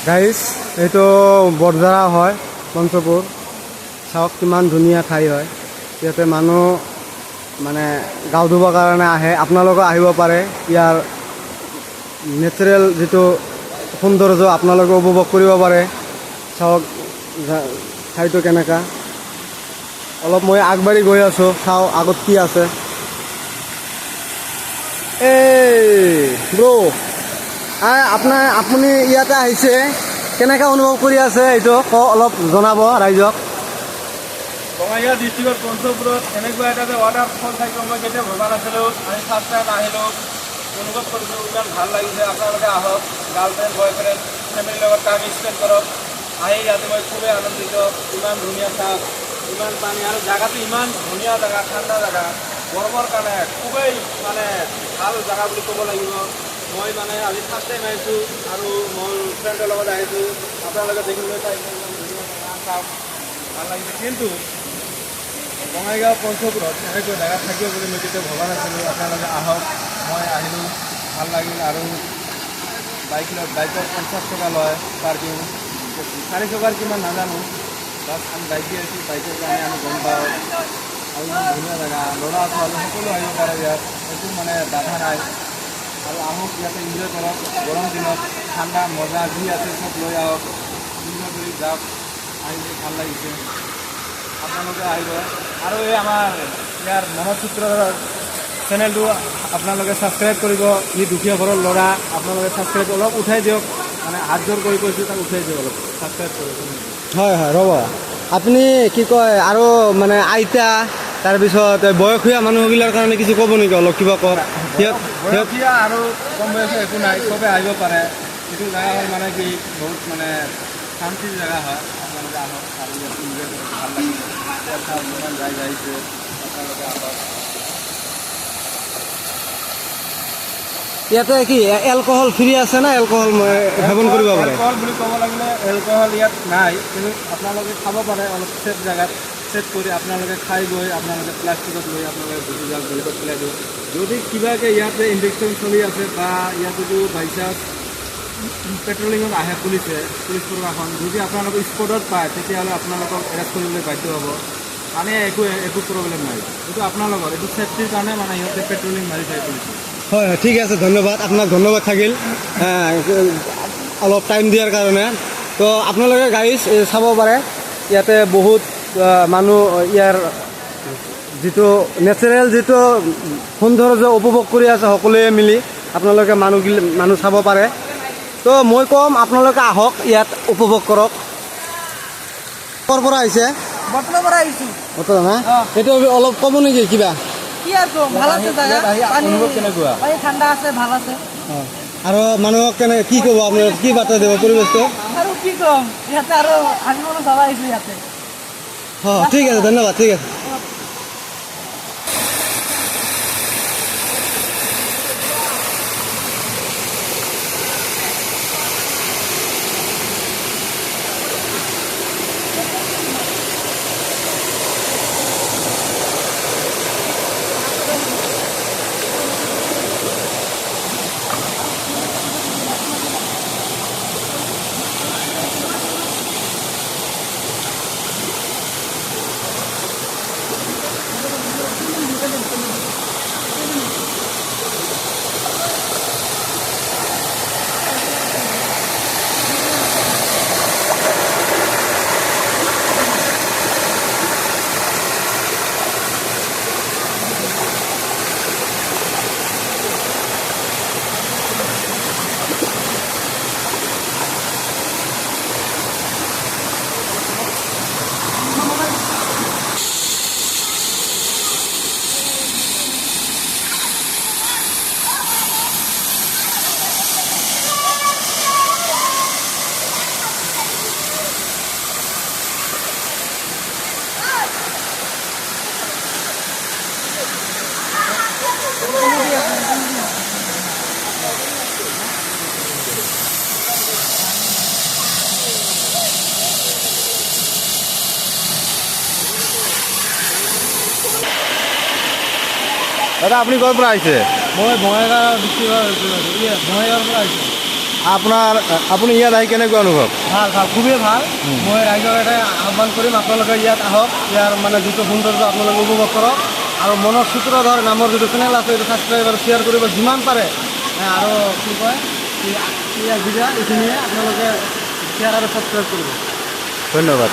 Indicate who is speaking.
Speaker 1: Guys এইটো বৰঝাৰা হয় পঞ্চপুৰ। চাওক কিমান ধুনীয়া ঠাই হয়। ইয়াতে মানুহ মানে গাও ধুবৰ কাৰণে আহে। আপোনালোকে আহিব পাৰে। ইয়াৰ নেচাৰেল যিটো সৌন্দৰ্য আপোনালোকে উপভোগ কৰিব পাৰে। চাওক ঠাইটো কেনেকুৱা। অলপ মই আগবাঢ়ি গৈ আছোঁ, চাওঁ আগত কি আছে। এই ব্ৰ' আপুনি ইয়াতে আহিছে, কেনেকৈ অনুভৱ কৰি আছে এইটো অলপ জনাব ৰাইজক।
Speaker 2: বঙাইগাঁও ডিষ্ট্ৰিক্টৰ পঞ্চপুৰত এনেকুৱা এটা যে ৱাটাৰফল থাকিব মই কেতিয়াও ভবা নাছিলোঁ। আমি ফাৰ্ষ্ট টাইম আহিলোঁ, অনুভৱ কৰিছোঁ, ইমান ভাল লাগিছে। আপোনালোকে আহক, গাৰ্লফ্ৰেণ্ড বয়ফ্ৰেণ্ড ফেমিলিৰ লগত টাইম স্পেণ্ড কৰক। আহি ইয়াতে মই খুবেই আনন্দিত। ইমান ধুনীয়া চাওক, ইমান পানী আৰু জেগাটো ইমান ধুনীয়া জেগা, ঠাণ্ডা জেগা। গৰমৰ কাৰণে খুবেই মানে ভাল জেগা বুলি ক'ব লাগিব। মই মানে আজি ফাৰ্ষ্ট টাইম আহিছোঁ আৰু মোৰ ফ্ৰেণ্ডৰ লগত আহিছোঁ। আপোনালোকে দেখিবলৈ পাইছে ইমান ধুনীয়া জেগা, চাওক ভাল লাগিছে। কিন্তু বঙাইগাঁও পঞ্চপুৰত এনেকৈ জেগা থাকিব বুলি মই কেতিয়াও ভবা নাছিলোঁ। আপোনালোকে আহক, মই আহিলোঁ, ভাল লাগিল। আৰু বাইকৰ 50 টকা লয় পাৰ্কিং, 4 টকাৰ কিমান নাজানো। বাছ আমি বাইকে আছোঁ, বাইকৰ কাৰণে আমি গম পাওঁ। আৰু ইমান ধুনীয়া জেগা, ল'ৰা ছোৱালী সকলো আহিব পাৰে ইয়াত, একো মানে বাধা নাই। আৰু আহক, ইয়াতে এনজয় কৰক। গৰম দিনত ঠাণ্ডা মজা যি আছে চব লৈ আহক, এনজয় কৰি যাওক। আহিলে ভাল লাগিছে, আপোনালোকে আহিব। আৰু এই আমাৰ ইয়াৰ মনচিত্ৰ চেনেলটো আপোনালোকে ছাবস্ক্ৰাইব কৰিব। ই দুখীয়া ঘৰৰ ল'ৰা, আপোনালোকে ছাবস্ক্ৰাইব অলপ উঠাই দিয়ক। মানে হাত জোৰ কৰি কৈছোঁ, তাক উঠাই দিয়ক, অলপ ছাবস্ক্ৰাইব কৰিব।
Speaker 1: হয় হয়, ৰ'ব। আপুনি কি কয় আৰু মানে আইতা তাৰপিছত বয়সীয়া মানুহবিলাকৰ কাৰণে কিছু ক'ব নেকি? অলপ কিবা কওক।
Speaker 2: বয়সীয়া আৰু কম বয়সীয়া একো নাই, চবে আহিব পাৰে। এইটো জেগা হ'ল মানে কি বহুত মানে শান্তিৰ জেগা হয়। আপোনালোকে আহক আৰু ইয়াত এনজয় কৰি ভাল লাগিছে। ইয়াত চাওক কিমান ৰাইজ আহিছে, আপোনালোকে আহক।
Speaker 1: ইয়াতে কি এলকহল ফ্ৰী আছে না? এলকহল সেৱন কৰিব পাৰে?
Speaker 2: এলকহল বুলি ক'ব লাগিলে এলকহল ইয়াত নাই, কিন্তু আপোনালোকে খাব পাৰে অলপ ছেফ জেগাত। ছেট কৰি আপোনালোকে খাই গৈ আপোনালোকে প্লাষ্টিকত লৈ আপোনালোকে গুচি যাওক, বেলেগত পেলাই দিয়ক। যদি কিবাকৈ ইয়াতে ইনভেকশ্যন চলি আছে বা ইয়াতে যদি বাইচান্স পেট্ৰলিঙত আহে পুলিচ প্ৰশাসন, যদি আপোনালোকক স্পটত পায় তেতিয়াহ'লে আপোনালোকক এৰেষ্ট কৰিবলৈ বাধ্য হ'ব। মানে একো প্ৰব্লেম নাই, এইটো আপোনালোকৰ এইটো ছেফটিৰ কাৰণে মানে সিহঁতে পেট্ৰলিং মাৰি থাকে পুলিচে।
Speaker 1: হয় হয়, ঠিক আছে, ধন্যবাদ। আপোনাক ধন্যবাদ থাকিল অলপ টাইম দিয়াৰ কাৰণে। তো আপোনালোকে গাইজ চাব পাৰে, ইয়াতে বহুত মানুহ ইয়াৰ যিটো নেচাৰেল যিটো সৌন্দৰ্য উপভোগ কৰি আছে সকলোৱে মিলি। আপোনালোকে মানুহ চাব পাৰে। তো মই ক'ম আপোনালোকে আহক, ইয়াত উপভোগ কৰক। ক'ৰ পৰা আহিছে?
Speaker 3: বৰ্তমানৰ পৰা আহিছোঁ।
Speaker 1: বৰ্তমান না? সেইটো অলপ ক'ব নেকি কিবা?
Speaker 3: কি আৰু ভাল আছে জেগা,
Speaker 2: অনুভৱ কেনেকুৱা?
Speaker 3: পানী ঠাণ্ডা আছে, ভাল আছে।
Speaker 1: আৰু মানুহক কি ক'ব আপোনালোকে, কি বাৰ্তা দিব পৰিৱেশটো?
Speaker 3: আৰু কি ক'ম, ইয়াতে আৰু আহিবলৈ চাব আহিছোঁ ইয়াতে।
Speaker 1: ঠিক আছে, ধন্যবাদ, ঠিক আছে।
Speaker 2: দাদা আপুনি ক'ৰ পৰা আহিছে?
Speaker 1: মই বঙাইগাঁও ডিষ্ট্ৰিক্টৰ বঙাইগাঁৱৰ পৰা আহিছোঁ।
Speaker 2: আপুনি ইয়াত আহি কেনেকুৱা অনুভৱ?
Speaker 1: ভাল ভাল খুবেই ভাল। মই ৰাইজক এটা আহ্বান কৰিম, আপোনালোকে ইয়াত আহক, ইয়াৰ মানে যিটো সৌন্দৰ্য আপোনালোকে উপভোগ কৰক। আৰু মনৰ সূত্ৰধৰ নামৰ যিটো চেনেল আছে এইটো ছাবস্ক্ৰাইব আৰু শ্বেয়াৰ কৰিব যিমান পাৰে। আৰু কি কয় এইখিনিয়ে আপোনালোকে শ্বেয়াৰ আৰু ছাবস্ক্ৰাইব কৰিব।
Speaker 2: ধন্যবাদ।